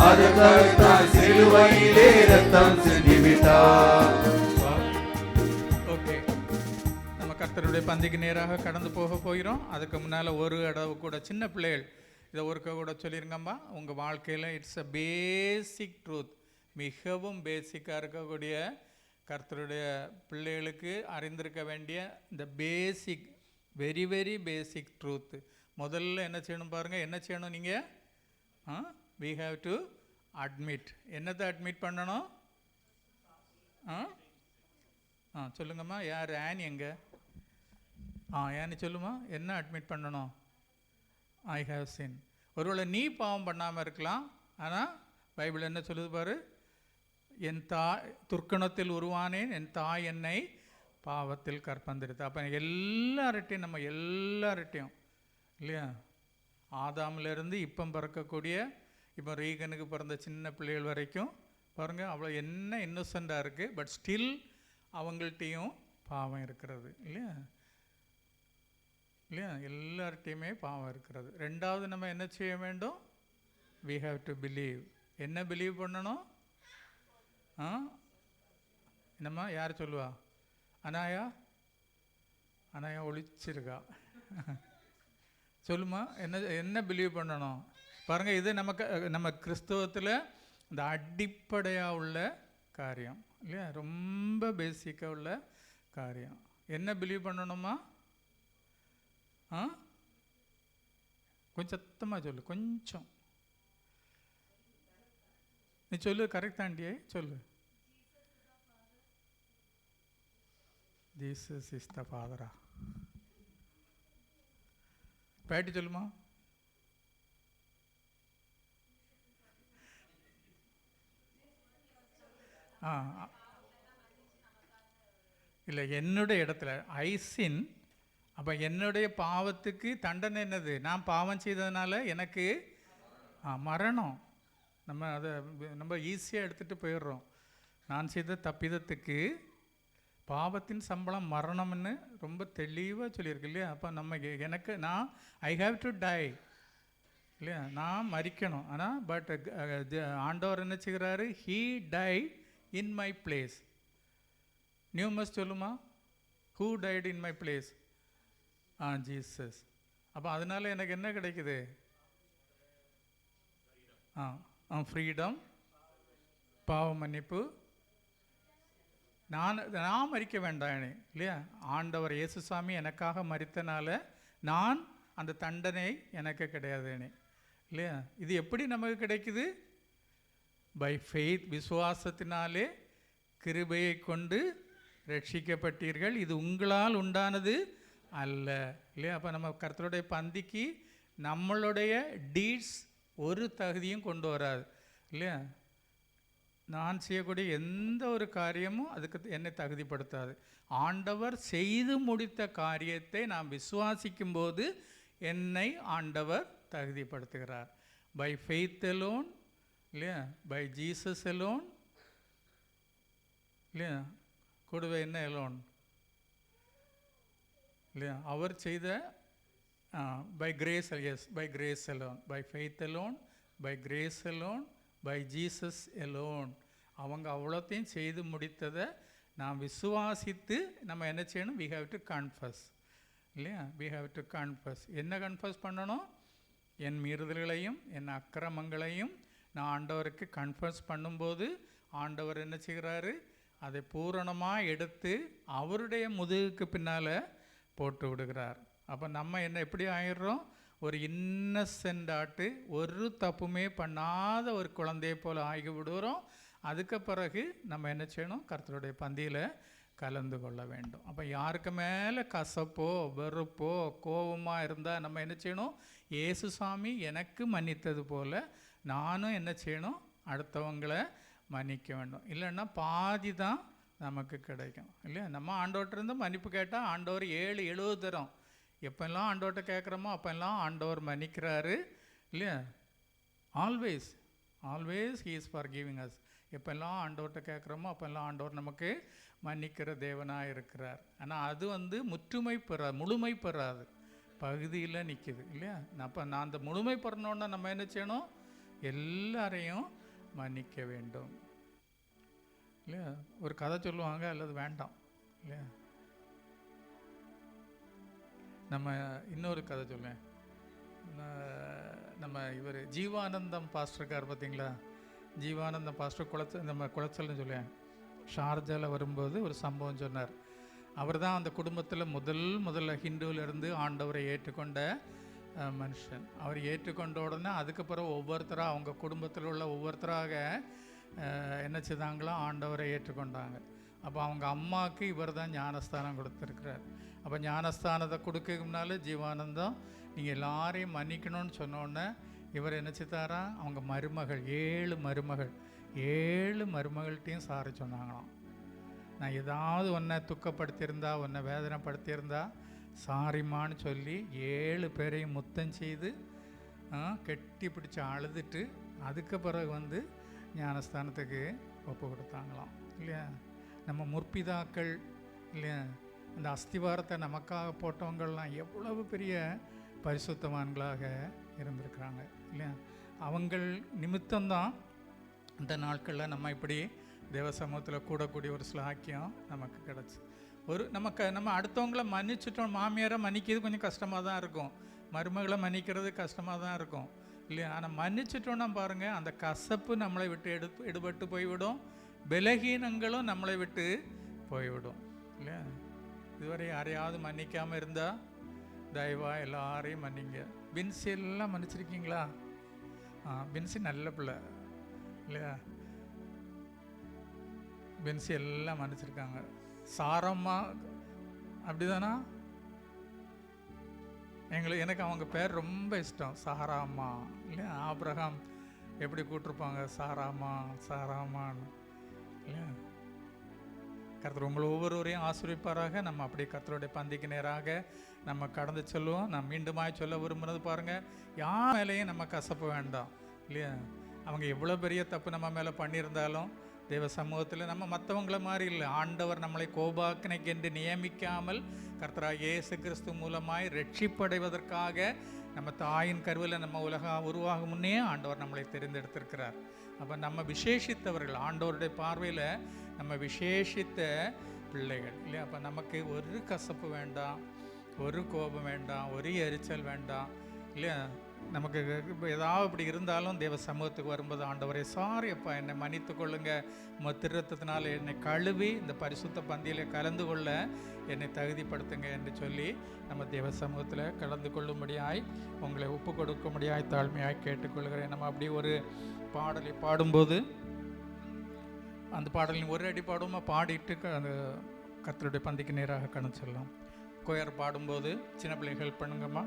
அதற்காகத்தான் சிலுவையிலே ரத்தம் சிந்திவிட்டார். ஓகே, நம்ம கர்த்தருடைய பந்திக்கு நேராக கடந்து போகிறோம். அதுக்கு முன்னால் ஒரு இடவு கூட சின்ன பிள்ளைகள் இதை ஒருக்க கூட சொல்லிருங்கம்மா. உங்கள் வாழ்க்கையில் இட்ஸ் அ பேசிக் ட்ரூத், மிகவும் பேசிக்காக இருக்கக்கூடிய கர்த்தருடைய பிள்ளைகளுக்கு அறிந்திருக்க வேண்டிய இந்த பேசிக், வெரி வெரி பேசிக் ட்ரூத். முதல்ல என்ன செய்யணும் பாருங்கள். என்ன செய்யணும் நீங்கள்? we have to admit. என்னத்தை அட்மிட் பண்ணணும்? சொல்லுங்கம்மா. யார் ஆனி? எங்கே? ஆனி சொல்லுமா. என்ன அட்மிட் பண்ணணும்? ஐ ஹாவ் சின். ஒருவேளை நீ பாவம் பண்ணாமல் இருக்கலாம், ஆனால் பைபிள் என்ன சொல்லுது பாரு, என் தாய் துர்க்கணத்தில் உருவானேன், என் தாய் என்னை பாவத்தில் கற்பந்திருத்து. அப்போ எல்லார்ட்டையும், நம்ம எல்லார்ட்டையும் இல்லையா, ஆதாமிலிருந்து இப்போ பிறக்கக்கூடிய, இப்போ ரீகனுக்கு பிறந்த சின்ன பிள்ளைகள் வரைக்கும் பாருங்கள், அவ்வளோ என்ன இன்னோசண்டாக இருக்குது. பட் ஸ்டில் அவங்கள்ட்டையும் பாவம் இருக்கிறது இல்லையா, இல்லையா? எல்லார்ட்டையுமே பாவம் இருக்கிறது. ரெண்டாவது நம்ம என்ன செய்ய வேண்டும்? we have to believe. என்ன பிலீவ் பண்ணணும்? என்னம்மா யார் சொல்லுவா? அனாயா ஒழிச்சிருக்கா. சொல்லுமா. என்ன பிலீவ் பண்ணணும் பாருங்கள். இது நம்ம கிறிஸ்தவத்தில் இந்த அடிப்படையாக உள்ள காரியம் இல்லையா, ரொம்ப பேசிக்காக உள்ள காரியம். என்ன பிலீவ் பண்ணணுமா? கொஞ்சம் சத்தமாக சொல்லு. கொஞ்சம் நீ சொல்லு. கரெக்டாண்டியே சொல்லு. ஜீசஸ் இஸ் த ஃபாதரா? பேட்டி சொல்லுமா. இல்லை, என்னுடைய இடத்துல ஐசின். அப்போ என்னுடைய பாவத்துக்கு தண்டனை என்னது? நான் பாவம் செய்ததுனால எனக்கு மரணம். நம்ம அதை ரொம்ப ஈஸியாக எடுத்துகிட்டு போயிடுறோம். நான் செய்த தப்பிதத்துக்கு பாவத்தின் சம்பளம் மரணம்னு ரொம்ப தெளிவாக சொல்லியிருக்கு இல்லையா. அப்போ நம்ம எனக்கு ஐ ஹாவ் டு டை. இல்லையா? நான் மரிக்கணும். ஆனால் பட் ஆண்டவர் என்ன செய்கிறாரு? He died in my place. நியூமஸ் சொல்லுமா? Who died in my place? Jesus. அப்போ அதனால் எனக்கு என்ன கிடைக்குது? ஃப்ரீடம், பாவ மன்னிப்பு. நான் மரிக்க வேண்டாம் இல்லையா? ஆண்டவர் இயேசுசாமி எனக்காக மரித்தனால நான் அந்த தண்டனை எனக்கு கிடையாது இல்லையா? இது எப்படி நமக்கு கிடைக்குது? பை ஃபெய்த், விசுவாசத்தினாலே கிருபையை கொண்டு ரட்சிக்கப்பட்டீர்கள், இது உங்களால் உண்டானது அல்ல இல்லையா? அப்போ நம்ம கர்த்தருடைய பந்திக்கு நம்மளுடைய டீட்ஸ் ஒரு தகுதியும் கொண்டு வராது இல்லையா? நான் செய்யக்கூடிய எந்த ஒரு காரியமும் அதுக்கு என்னை தகுதிப்படுத்தாது. ஆண்டவர் செய்து முடித்த காரியத்தை நாம் விசுவாசிக்கும் போது என்னை ஆண்டவர் தகுதிப்படுத்துகிறார். பை ஃபெய்த் அலோன் இல்லையா? பை ஜீசஸ் அலோன் இல்லையா? கூடவே என்ன அலோன் இல்லையா? அவர் செய்த by grace, yes, by grace alone, by faith alone, by grace alone, by Jesus alone. அவங்க அவ்வளோத்தையும் செய்து முடித்ததை நாம் விசுவாசித்து நம்ம என்ன செய்யணும்? வி ஹாவ் டு கன்ஃபஸ் இல்லையா? We have to confess. என்ன கன்ஃபஸ் பண்ணணும்? என் மீறுதல்களையும் என் அக்கிரமங்களையும் நான் ஆண்டவருக்கு கன்ஃபஸ் பண்ணும்போது ஆண்டவர் என்ன செய்கிறாரு? அதை பூரணமாக எடுத்து அவருடைய முதுகுக்கு பின்னால் போட்டு விடுகிறார். அப்போ நம்ம என்ன எப்படி ஆயிடுறோம்? ஒரு இன்னசென்டாட்டு, ஒரு தப்புமே பண்ணாத ஒரு குழந்தையை போல் ஆகி விடுகிறோம். அதுக்கு பிறகு நம்ம என்ன செய்யணும்? கர்த்தருடைய பந்தியில் கலந்து கொள்ள வேண்டும். அப்போ யாருக்கு மேலே கசப்போ வெறுப்போ கோபமாக இருந்தால் நம்ம என்ன செய்யணும்? இயேசுசாமி எனக்கு மன்னித்தது போல் நானும் என்ன செய்யணும்? அடுத்தவங்களை மன்னிக்க வேண்டும். இல்லைன்னா பாதி தான் நமக்கு கிடைக்கும் இல்லையா? நம்ம ஆண்டவர்கிட்ட மன்னிப்பு கேட்டால் ஆண்டவர் 7-70 தரும். எப்பெல்லாம் ஆண்டவர்கிட்ட கேட்குறோமோ அப்போல்லாம் ஆண்டவர் மன்னிக்கிறாரு இல்லையா? Always always he is for giving us. எப்பெல்லாம் ஆண்டவர்கிட்ட கேட்குறோமோ அப்போல்லாம் ஆண்டவர் நமக்கு மன்னிக்கிற தேவனாக இருக்கிறார். ஆனால் அது முற்றுமை முழுமை பெறாது, பகுதியில் நிற்கிது இல்லையா? அப்போ நான் அந்த முழுமை பெறணுன்னா நம்ம என்ன செய்யணும்? எல்லாரையும் மன்னிக்க வேண்டும் இல்லையா? ஒரு கதை சொல்லுவாங்க, அல்லது வேண்டாம் இல்லையா? நம்ம இன்னொரு கதை சொல்லேன். நம்ம இவர் ஜீவானந்தம் பாஸ்டர் இருக்கார் பார்த்தீங்களா? ஜீவானந்தம் பாஸ்டர் நம்ம குளச்சல்னு சொல்லுவேன். ஷார்ஜாவில் வரும்போது ஒரு சம்பவம் சொன்னார். அவர் தான் அந்த குடும்பத்தில் முதல்ல ஹிந்துவிலிருந்து ஆண்டவரை ஏற்றுக்கொண்ட மனுஷன். அவர் ஏற்றுக்கொண்ட உடனே அதுக்கப்புறம் ஒவ்வொருத்தராக அவங்க குடும்பத்தில் உள்ள ஒவ்வொருத்தராக என்ன செய்தாங்களோ ஆண்டவரை ஏற்றுக்கொண்டாங்க. அப்போ அவங்க அம்மாவுக்கு இவர் தான் ஞானஸ்தானம் கொடுத்துருக்கிறார். அப்போ ஞானஸ்தானத்தை கொடுக்க முன்னாலே ஜீவானந்தம் நீங்கள் எல்லாரையும் மன்னிக்கணும்னு சொன்னோடனே இவர் என்ன செய்தாரா? அவங்க மருமகள் 7 மருமகள்கிட்டையும் சாரி சொன்னாங்களாம். நான் ஏதாவது ஒன்றை துக்கப்படுத்தியிருந்தா, ஒன்றை வேதனைப்படுத்தியிருந்தா சாரிம்மான்னு சொல்லி 7 பேரையும் முத்தம் செய்து கெட்டி பிடிச்சி அழுதுட்டு அதுக்கு பிறகு ஞானஸ்தானத்துக்கு ஒப்பு கொடுத்தாங்களாம் இல்லையா? நம்ம முற்பிதாக்கள் இல்லையா? அந்த அஸ்திவாரத்தை நமக்காக போட்டவங்கள்லாம் எவ்வளவு பெரிய பரிசுத்தவான்களாக இருந்திருக்கிறாங்க இல்லையா? அவங்கள் நிமித்தம்தான் இந்த நாட்களில் நம்ம இப்படி தேவ சமூகத்தில் கூடக்கூடிய ஒரு சிலாக்கியம் நமக்கு கிடச்சி. நம்ம அடுத்தவங்கள மன்னிச்சிட்டோம். மாமியாரை மன்னிக்கிறது கொஞ்சம் கஷ்டமாக தான் இருக்கும், மருமகளை மன்னிக்கிறது கஷ்டமாக தான் இருக்கும் இல்லையா? ஆனால் மன்னிச்சிட்டோன்னா பாருங்கள், அந்த கசப்பு நம்மளை விட்டு எடுபட்டு போய்விடும், பலகீனங்களும் நம்மளை விட்டு போய்விடும் இல்லையா? இதுவரை யாரையாவது மன்னிக்காமல் இருந்தால் தயவாக எல்லாரையும் மன்னிங்க. பின்சி எல்லாம் மன்னிச்சிருக்கீங்களா? பின்சி நல்ல பிள்ளை இல்லையா? பென்சி எல்லாம் மன்னிச்சிருக்காங்க. சாரம்மா அப்படிதானா? எனக்கு அவங்க பேர் ரொம்ப இஷ்டம், சாராம்மா இல்லையா? ஆபிரகாம் எப்படி கூட்டிருப்பாங்க, சாராம்மான்னு இல்லையா? கர்த்தர் உங்களை ஒவ்வொருவரையும் ஆசீர்வதிப்பாராக. நம்ம அப்படி கர்த்தருடைய பந்திக்கு நேராக நம்ம கடந்து சொல்லுவோம். நான் மீண்டுமாய் சொல்ல விரும்புகிறது பாருங்கள், யார் மேலேயும் நம்ம கசப்பு வேண்டாம் இல்லையா? அவங்க எவ்வளோ பெரிய தப்பு நம்ம மேலே பண்ணியிருந்தாலும் தேவ சமூகத்தில் நம்ம மற்றவங்களை மாதிரி இல்லை. ஆண்டவர் நம்மளை கோபாக்கினைக்கு என்று நியமிக்காமல் கர்த்தராகிய இயேசு கிறிஸ்து மூலமாய் ரட்சிப்படைவதற்காக நம்ம தாயின் கருவில் நம்ம உலகம் உருவாகும் முன்னே ஆண்டவர் நம்மளை தெரிந்தெடுத்திருக்கிறார். அப்போ நம்ம விசேஷித்தவர்கள், ஆண்டவருடைய பார்வையில் நம்ம விசேஷித்த பிள்ளைகள் இல்லையா? அப்போ நமக்கு ஒரு கசப்பு வேண்டாம், ஒரு கோபம் வேண்டாம், ஒரு எரிச்சல் வேண்டாம் இல்லையா? நமக்கு ஏதாவது இப்படி இருந்தாலும் தேவ சமூகத்துக்கு வரும்போது, ஆண்டவரே சாரி அப்பா, என்னை மன்னித்து கொள்ளுங்க, திருத்தத்தினால் என்னை கழுவி இந்த பரிசுத்த பந்தியில் கலந்து கொள்ள என்னை தகுதிப்படுத்துங்க என்று சொல்லி நம்ம தேவ சமூகத்தில் கலந்து கொள்ளும்படியாய், உங்களை ஒப்பு கொடுக்கும்படியாய் தாழ்மையாய் கேட்டுக்கொள்கிறேன். நம்ம அப்படி ஒரு பாடலை பாடும்போது அந்த பாடலின் ஒரு அடி பாடுமா பாடிட்டு அந்த கர்த்தருடைய பந்திக்கு நேராக கடந்து செல்லலாம். கொயர் பாடும்போது சின்ன பிள்ளைங்க help பண்ணுங்கம்மா.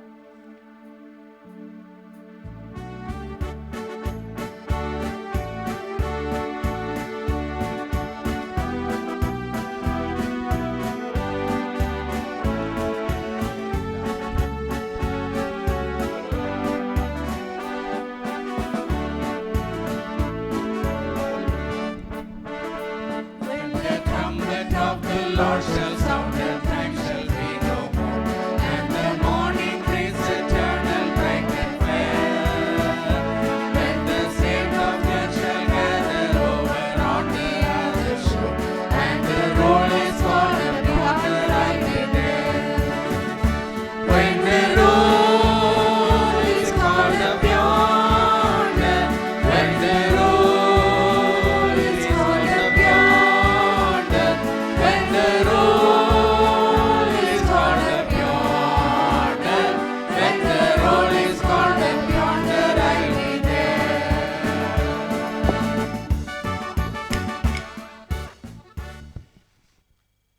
Lord shall sound and time shall be no more, and the morning breeze eternal bright and fair. When the saints of God shall gather over on the other shore, and the roll is called up yonder, I be there. When the roll is called up yonder, when the roll is called up yonder, when the roll is called up yonder, when the roll is called up yonder, I'll be there.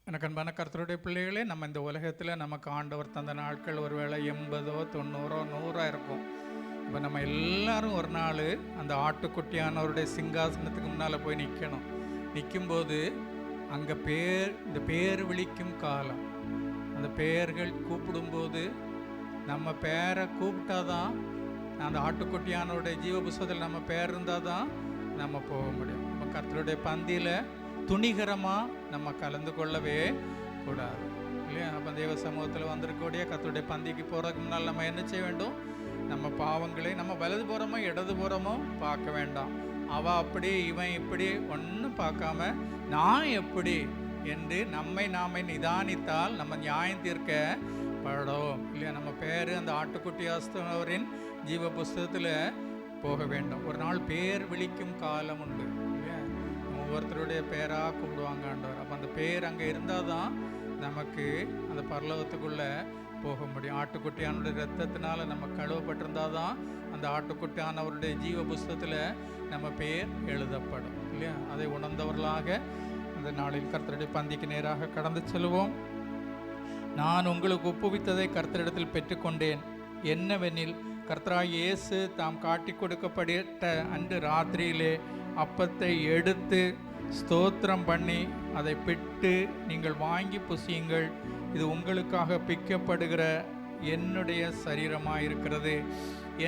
எனக்கு அன்பான கர்த்தருடைய பிள்ளைகளே, நம்ம இந்த உலகத்தில் நமக்கு ஆண்டவர் தந்த நாட்கள் ஒருவேளை 80, 90, 100 இருக்கும். இப்போ நம்ம எல்லாரும் ஒரு நாள் அந்த ஆட்டுக்குட்டியானவருடைய சிங்காசனத்துக்கு முன்னால் போய் நிற்கணும். நிற்கும்போது அங்கே இந்த பேர் விழிக்கும் காலம், அந்த பெயர்கள் கூப்பிடும்போது நம்ம பேரை கூப்பிட்டாதான், அந்த ஆட்டுக்குட்டியானவருடைய ஜீவ புஸ்தகத்தில் நம்ம பேர் இருந்தால் தான் நம்ம போக முடியும். நம்ம கர்த்தருடைய பந்தியில் துணிகரமாக நம்ம கலந்து கொள்ளவே கூடாது இல்லையா? அப்போ தேவ சமூகத்தில் வந்திருக்கக்கூடிய கர்த்தருடைய பந்திக்கு போகிறதுக்கு முன்னால் நம்ம என்ன செய்ய வேண்டும்? நம்ம பாவங்களை நம்ம வலது புறமோ இடது புறமோ பார்க்க வேண்டாம். அவள் அப்படி இவன் இப்படி ஒன்றும் பார்க்காம நான் எப்படி என்று நம்மை நாமே நிதானித்தால் நம்ம நியாயம் தீர்க்க படும் இல்லையா? நம்ம பேர் அந்த ஆட்டுக்குட்டி ஆஸ்தவரின் ஜீவ புஸ்தகத்தில் போக வேண்டும். ஒரு நாள் பேர் விழிக்கும் காலம் உண்டு இல்லையா? ஒவ்வொருத்தருடைய பேராக கூப்பிடுவாங்க ஆண்டவர். அப்போ அந்த பேர் அங்கே இருந்தால் தான் நமக்கு அந்த பரலோகத்துக்குள்ளே போக முடியும். ஆட்டுக்குட்டியானுடைய ரத்தத்தினால நம்ம கழுவப்பட்டிருந்தால் தான் அந்த ஆட்டுக்குட்டியானவருடைய ஜீவ புஸ்தகத்தில் நம்ம பேர் எழுதப்படும் இல்லையா? அதை உணர்ந்தவர்களாக அந்த நாளில் கர்த்தருடைய பந்திக்கு நேராக கடந்து செல்வோம். நான் உங்களுக்கு ஒப்புவித்ததை கர்த்தரிடத்தில் பெற்றுக்கொண்டேன். என்னவெனில், கர்த்தராகிய இயேசு தாம் காட்டி கொடுக்கப்பட்ட அன்று ராத்திரியிலே அப்பத்தை எடுத்து ஸ்தோத்திரம் பண்ணி அதை பிட்டு, நீங்கள் வாங்கி புசியுங்கள், இது உங்களுக்காக பிக்கப்படுகிற என்னுடைய சரீரமாயிருக்கிறது,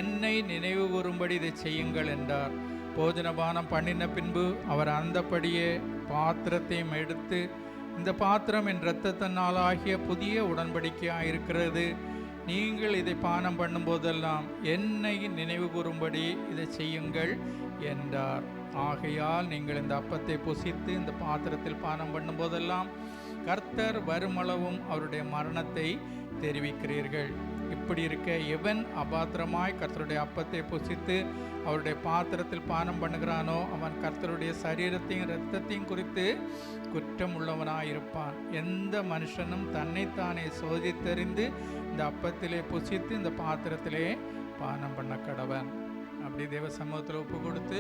என்னை நினைவு கூறும்படி இதை செய்யுங்கள் என்றார். போஜனபானம் பண்ணின பின்பு அவர் அந்தபடியே பாத்திரத்தையும் எடுத்து, இந்த பாத்திரம் என் இரத்தத்தினாலாகிய புதிய உடன்படிக்கையாயிருக்கிறது, நீங்கள் இதை பானம் பண்ணும்போதெல்லாம் என்னை நினைவு கூறும்படி இதை செய்யுங்கள் என்றார். ஆகையால் நீங்கள் இந்த அப்பத்தை புசித்து இந்த பாத்திரத்தில் பானம் பண்ணும்போதெல்லாம் கர்த்தர் வருமளவும் அவருடைய மரணத்தை தெரிவிக்கிறீர்கள். இப்படி இருக்க எவன் அபாத்திரமாய் கர்த்தருடைய அப்பத்தை புசித்து அவருடைய பாத்திரத்தில் பானம் பண்ணுகிறானோ அவன் கர்த்தருடைய சரீரத்தையும் இரத்தத்தையும் குறித்து குற்றம் உள்ளவனாயிருப்பான். எந்த மனுஷனும் தன்னைத்தானே சோதித்தறிந்து இந்த அப்பத்திலே புசித்து இந்த பாத்திரத்திலே பானம் பண்ண கடவன். அப்படி தேவ சமூகத்தில் ஒப்பு கொடுத்து,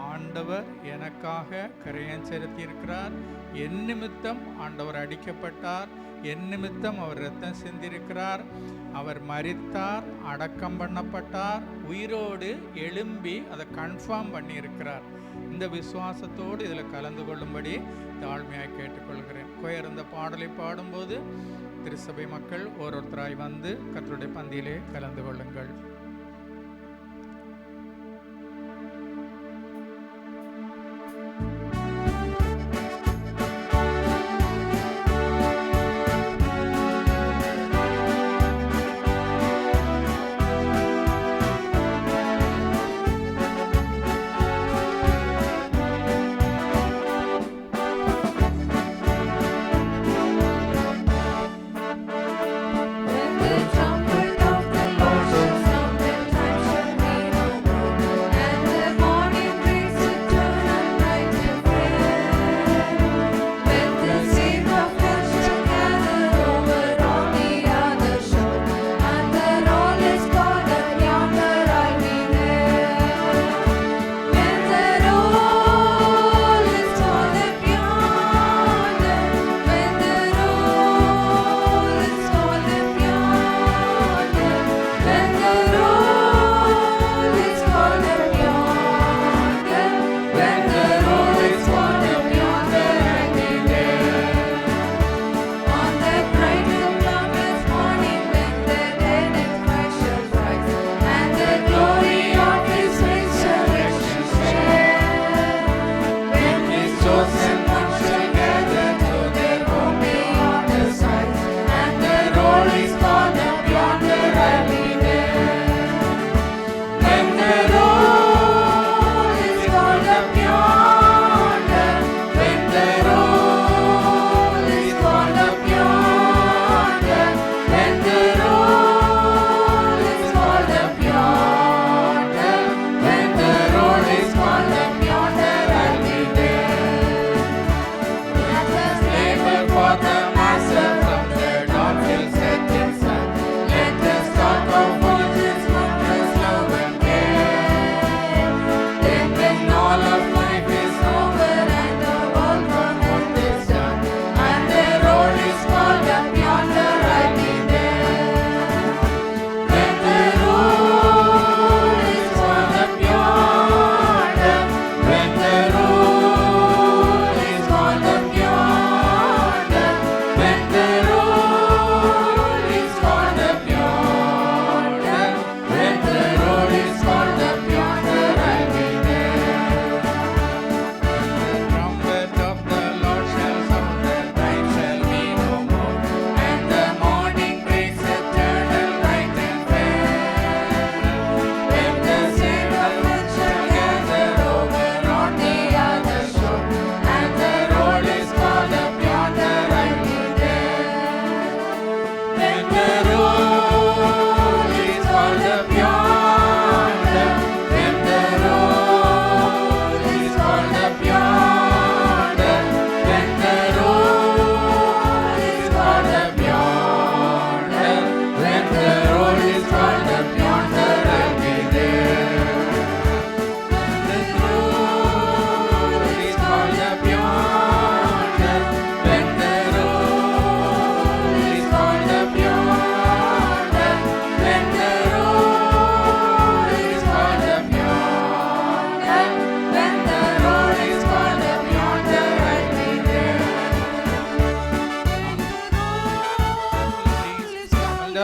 ஆண்டவர் எனக்காக கரையன் செலுத்தி இருக்கிறார், என் நிமித்தம் ஆண்டவர் அடிக்கப்பட்டார், என் நிமித்தம் அவர் இரத்தம் சிந்திருக்கிறார், அவர் மரித்தார், அடக்கம் பண்ணப்பட்டார், உயிரோடு எழும்பி அதை கன்ஃபார்ம் பண்ணியிருக்கிறார். இந்த விசுவாசத்தோடு இதில் கலந்து கொள்ளும்படி தாழ்மையாக கேட்டுக்கொள்கிறேன். கொயர் இந்த பாடலை பாடும்போது திருச்சபை மக்கள் ஒருத்தராய் வந்து கர்த்தருடைய பந்தியிலே கலந்து கொள்ளுங்கள்.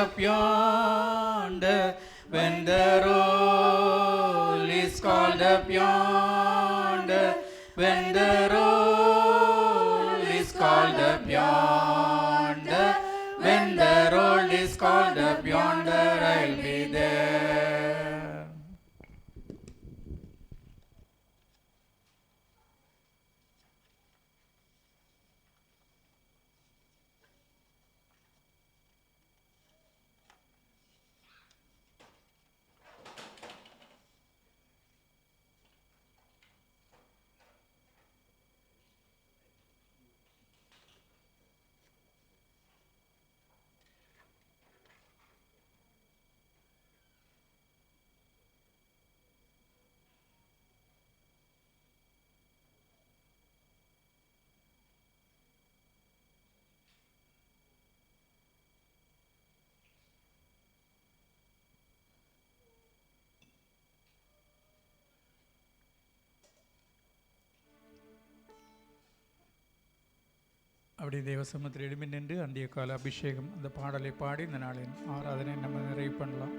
up yonder, when the roll is called up yonder, when the roll is called up yonder, when the roll is called up yonder, I'll be there. அப்படி தேவசமத்தில் எழுப்பி நின்று அந்திய கால அபிஷேகம் அந்த பாடலை பாடி இந்த நாளின் ஆராதனை நம்ம நிறைவு பண்ணலாம்.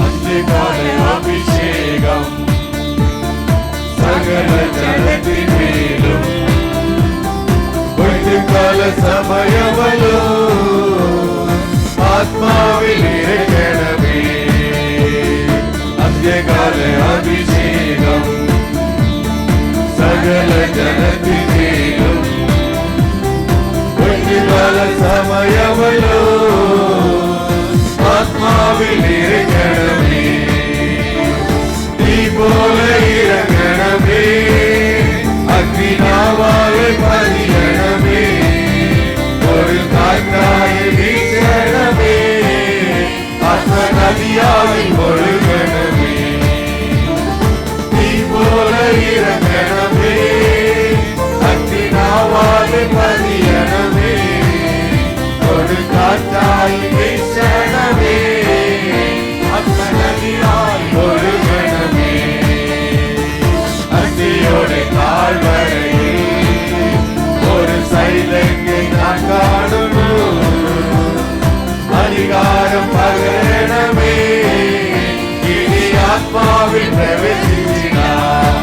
அந்திய கால அபிஷேகம் சகல ஜனத்தின் மேலும் கொஞ்ச கால சமயமலோ ஆத்மாவில் இறங்கணமே. அந்தியகால அபிஷேகம் சகல ஜனத்தின் மேலும் கொஞ்ச கால சமயமலோ ஆத்மாவில் இறங்கணமே. நீ போல இறங்கணமே, அக்னிநாவாக பதியணமே, ஒரு காற்றாய் வீசணமே, ஆத்ம நதியாய் ஒழுகணமே. நீ போல இறங்கணமே, அக்னிநாவாக பதியணமே, ஒரு காற்றாய் வீசணமே, ஆத்ம நதியாய் ஒழுகணமே. அந்தியோடு தாழ்வரையில் ஒரு சைலங்கை நான் காணணும், அதிகாரம் பகரணமே, இனி ஆத்மாவில் பிரவேசினார்.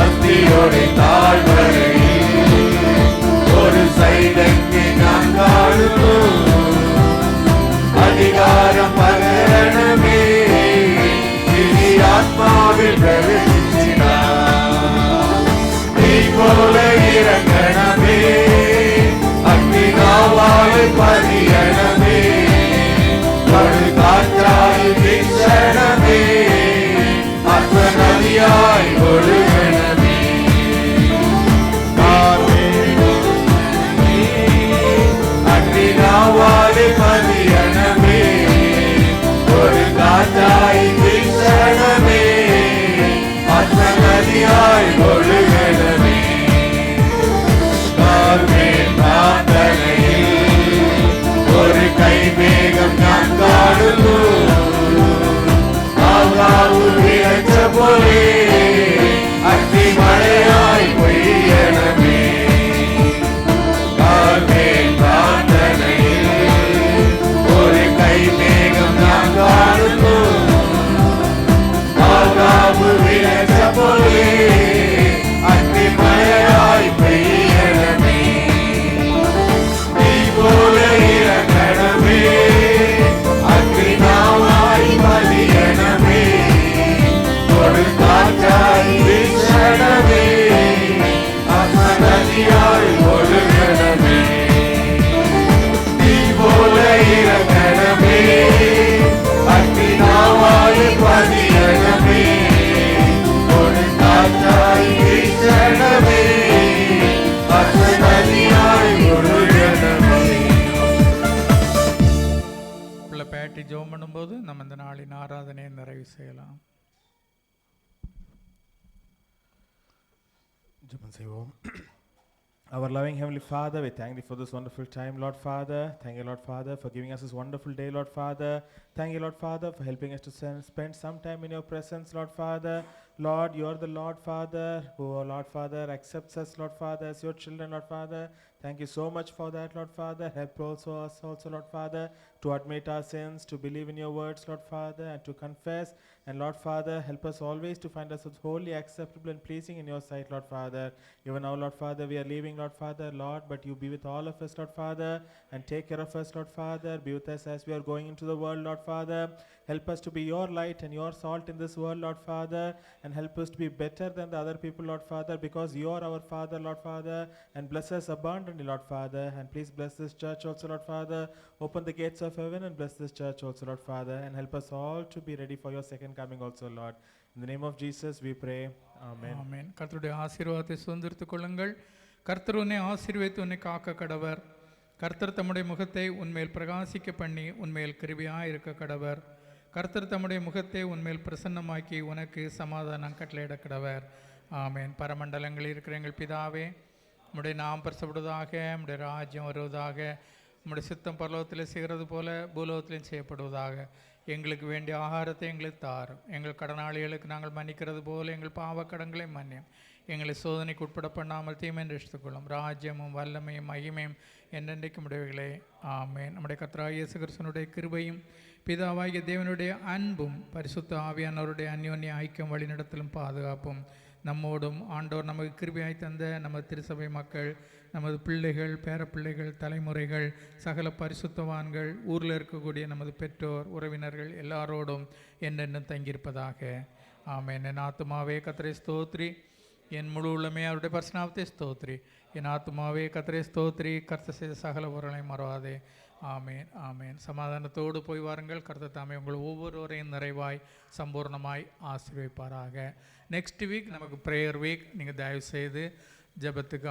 அந்தியோடு தாழ்வரையில் ஒரு சைலங்கை நான் காணணும், அதிகாரம் பகரணமே, இனி ஆத்மாவில் பிரவேசினார். நீ போல இறங்கணமே, அக்னிநாவாக பதியணமே, ஒரு காற்றாய் வீசணமே, ஆத்ம நதியாய் ஒழுகணமே. அக்னிநாவாக பதியணமே, ஒரு காற்றாய் வீசணமே, ஆத்ம நதியாய் ஒழுகணமே. கார்மேல் பிரார்த்தனையில் ஒரு கைமேகம் நான் காணுவோம், ஆகாவு விளைச்ச போலே அக்னி மழையாய் பொய்யணமே. கார்மேல் பிரார்த்தனையில் ஒரு கைமேகம் நான் காணுவோம், ஆகாவு விளைச்ச போலே அக்னி மழையாய் பெய்யணமே. நீ போல இறங்கணமே, அக்னிநாவாய் பதியணமே, ஒரு காற்றாய் வீசணமே, ஆத்ம நதியாய் ஒழுகணமே. நீ போல இறங்கணமே, அக்னிநாவாய் பதியணமே, ஒரு காற்றாய் வீசணமே, ஆத்ம நதியாய் ஒழுகணமே. பிள்ளை பேட்டி ஜெபம் பண்ணும்போது நம்ம இந்த நாளின் ஆராதனையை நிறைவு செய்யலாம். ஜெபம் செய்வோம். Our loving Heavenly Father, we thank Thee for this wonderful time, Lord Father. Thank You, Lord Father, for giving us this wonderful day, Lord Father. Thank You, Lord Father, for helping us to spend some time in Your presence, Lord Father. Lord, you are the Lord Father, who, Lord Father, accepts us, Lord Father, as your children, Lord Father. Thank you so much for that, Lord Father. Help also us also, Lord Father, to admit our sins, to believe in your words, Lord Father, and to confess. And Lord Father, help us always to find us wholly acceptable and pleasing in your sight, Lord Father. Even now, Lord Father, we are leaving, Lord Father, Lord, but you be with all of us, Lord Father, and take care of us, Lord Father. Be with us as we are going into the world, Lord Father. Help us to be your light and your salt in this world, Lord Father, and help us to be better than the other people, Lord Father, because you are our Father, Lord Father, and bless us abundantly, Lord Father. And please bless this church also, Lord Father. Open the gates of heaven and bless this church also, Lord Father, and help us all to be ready for your second coming also, Lord. In the name of Jesus we pray. Amen. ஆமென். கர்த்தருடைய ஆசீர்வாதத்தை சுதந்திரித்துக் கொள்ளுங்கள். கர்த்தர் உன்னை ஆசீர்வதித்து உன்னை காக்க கடவர். கர்த்தர் தம்முடைய முகத்தை உன்மேல் பிரகாசிக்க பண்ணி உன்மேல் கிருபையாய் இருக்க கடவர். கர்த்தர் தம்முடைய முகத்தை உன்மேல் பிரசன்னமாக்கி உனக்கு சமாதானம் கட்டளையிட கடவர். ஆமென். பரமண்டலங்களில் இருக்கிற எங்கள் பிதாவே, உம்முடைய நாம் பரிசுப்படுவதாக, உம்முடைய ராஜ்யம் வருவதாக, உம்முடைய சித்தம் பரலோகத்தில் செய்கிறது போல பூலோகத்திலும் செய்யப்படுவதாக. எங்களுக்கு வேண்டிய ஆகாரத்தை எங்களுக்கு தாரும். எங்கள் கடனாளிகளுக்கு நாங்கள் மன்னிக்கிறது போல எங்கள் பாவ கடன்களை மன்னியும். எங்களை சோதனைக்கு உட்பட பண்ணாமல் தீமை ரட்சித்துக்கொள்ளும். ராஜ்யமும் வல்லமையும் மகிமையும் என்றென்றைக்கும் உடையவைகளே. ஆமென். நம்முடைய கர்த்தராகிய இயேசு கிறிஸ்துவினுடைய கிருபையும் பிதாவாகிய தேவனுடைய அன்பும் பரிசுத்த ஆவியானவருடைய அந்யோன்ய ஐக்கியம் வழிநடத்தலும் பாதுகாப்பும் நம்மோடும் ஆண்டவர் நமக்கு கிருபையாய் தந்த நமது திருசபை மக்கள், நமது பிள்ளைகள், பேரப்பிள்ளைகள், தலைமுறைகள், சகல பரிசுத்தவான்கள், ஊரில் இருக்கக்கூடிய நமது பெற்றோர், உறவினர்கள் எல்லாரோடும் என்னென்னும் தங்கியிருப்பதாக. ஆமென். என் ஆத்துமாவே கர்த்தரை ஸ்தோத்ரி, என் முழு உள்ளமே அவருடைய பரிசுநாமத்தை ஸ்தோத்ரி. என் ஆத்துமாவே கர்த்தரை ஸ்தோத்ரி, கர்த்தர் செய்த சகல பொருளை மறவாதே. ஆமேன். ஆமேன். சமாதானத்தோடு போய் வாருங்கள். கர்த்தர் தாமே உங்கள் ஒவ்வொருவரையும் நிறைவாய் சம்பூர்ணமாய் ஆசீர்வதிப்பாராக. நெக்ஸ்ட் வீக் நமக்கு ப்ரேயர் வீக். நீங்கள் தயவு செய்து ஜெபத்துக்கு